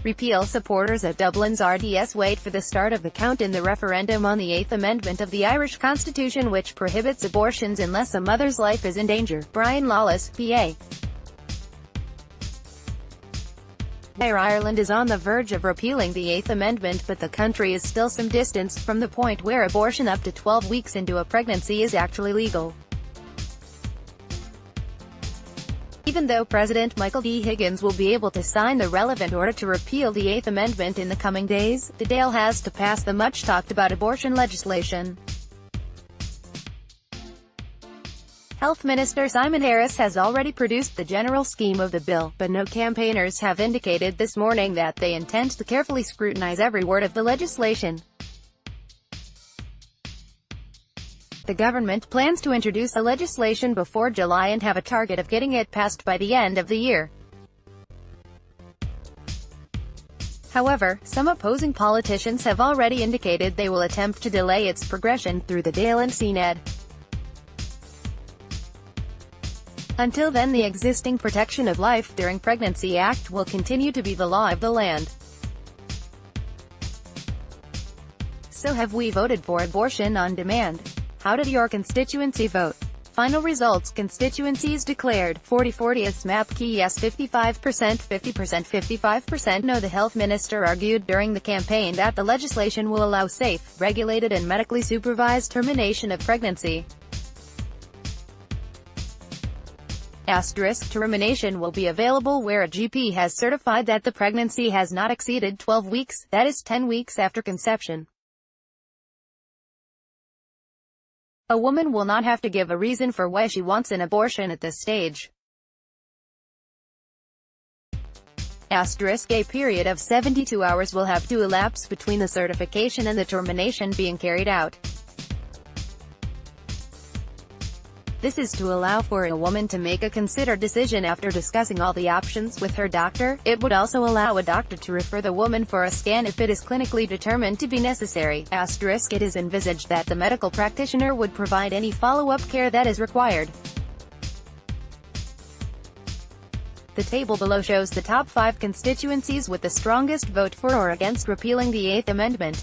Repeal supporters at Dublin's RDS wait for the start of the count in the referendum on the 8th Amendment of the Irish Constitution, which prohibits abortions unless a mother's life is in danger. Brian Lawless, PA. Ireland is on the verge of repealing the 8th Amendment, but the country is still some distance from the point where abortion up to 12 weeks into a pregnancy is actually legal. Even though President Michael D Higgins will be able to sign the relevant order to repeal the 8th Amendment in the coming days, the Dáil has to pass the much-talked-about abortion legislation. Health Minister Simon Harris has already produced the general scheme of the bill, but no campaigners have indicated this morning that they intend to carefully scrutinize every word of the legislation. The government plans to introduce the legislation before July and have a target of getting it passed by the end of the year. However, some opposing politicians have already indicated they will attempt to delay its progression through the Dáil and Senedd. Until then, the existing Protection of Life During Pregnancy Act will continue to be the law of the land. So have we voted for abortion on demand? How did your constituency vote? Final results: constituencies declared 40/40 map key yes 55%, 50%, 55% no. The health minister argued during the campaign that the legislation will allow safe, regulated and medically supervised termination of pregnancy. Termination will be available where a GP has certified that the pregnancy has not exceeded 12 weeks, that is 10 weeks after conception. A woman will not have to give a reason for why she wants an abortion at this stage. A period of 72 hours will have to elapse between the certification and the termination being carried out. This is to allow for a woman to make a considered decision after discussing all the options with her doctor. It would also allow a doctor to refer the woman for a scan if it is clinically determined to be necessary. It is envisaged that the medical practitioner would provide any follow-up care that is required. The table below shows the top 5 constituencies with the strongest vote for or against repealing the 8th Amendment.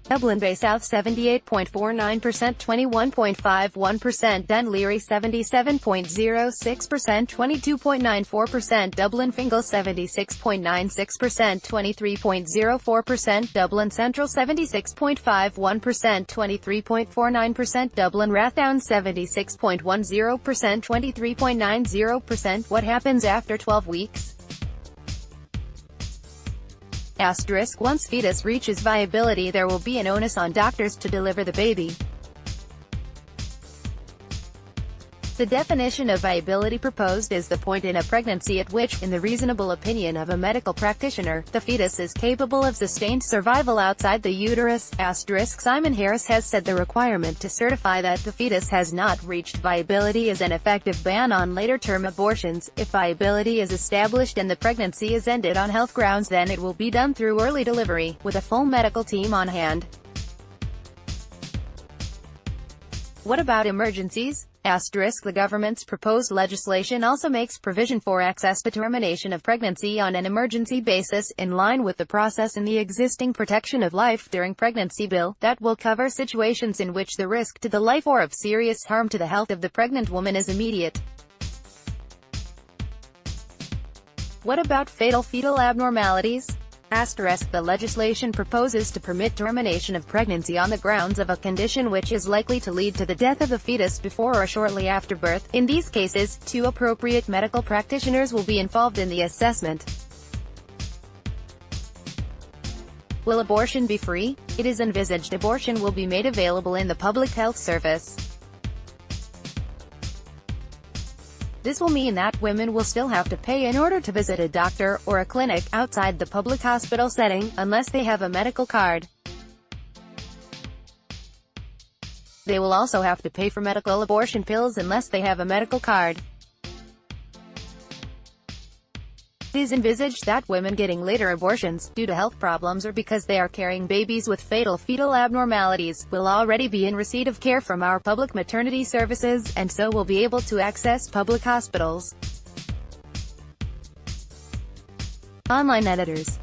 Dublin Bay South 78.49%, 21.51%, Dun Laoghaire 77.06%, 22.94%, Dublin Fingal 76.96%, 23.04%, Dublin Central 76.51%, 23.49%, Dublin Rathdown 76.10%, 23.90%. What happens after 12 weeks? Once fetus reaches viability, there will be an onus on doctors to deliver the baby. The definition of viability proposed is the point in a pregnancy at which, in the reasonable opinion of a medical practitioner, the fetus is capable of sustained survival outside the uterus. Simon Harris has said the requirement to certify that the fetus has not reached viability is an effective ban on later-term abortions. If viability is established and the pregnancy is ended on health grounds, then it will be done through early delivery, with a full medical team on hand. What about emergencies? The government's proposed legislation also makes provision for access to termination of pregnancy on an emergency basis, in line with the process in the existing Protection of Life During Pregnancy Bill, that will cover situations in which the risk to the life or of serious harm to the health of the pregnant woman is immediate. What about fatal fetal abnormalities? The legislation proposes to permit termination of pregnancy on the grounds of a condition which is likely to lead to the death of the fetus before or shortly after birth. In these cases, 2 appropriate medical practitioners will be involved in the assessment. Will abortion be free? It is envisaged abortion will be made available in the public health service. This will mean that women will still have to pay in order to visit a doctor or a clinic outside the public hospital setting, unless they have a medical card. They will also have to pay for medical abortion pills unless they have a medical card. It is envisaged that women getting later abortions, due to health problems or because they are carrying babies with fatal fetal abnormalities, will already be in receipt of care from our public maternity services, and so will be able to access public hospitals. Online editors.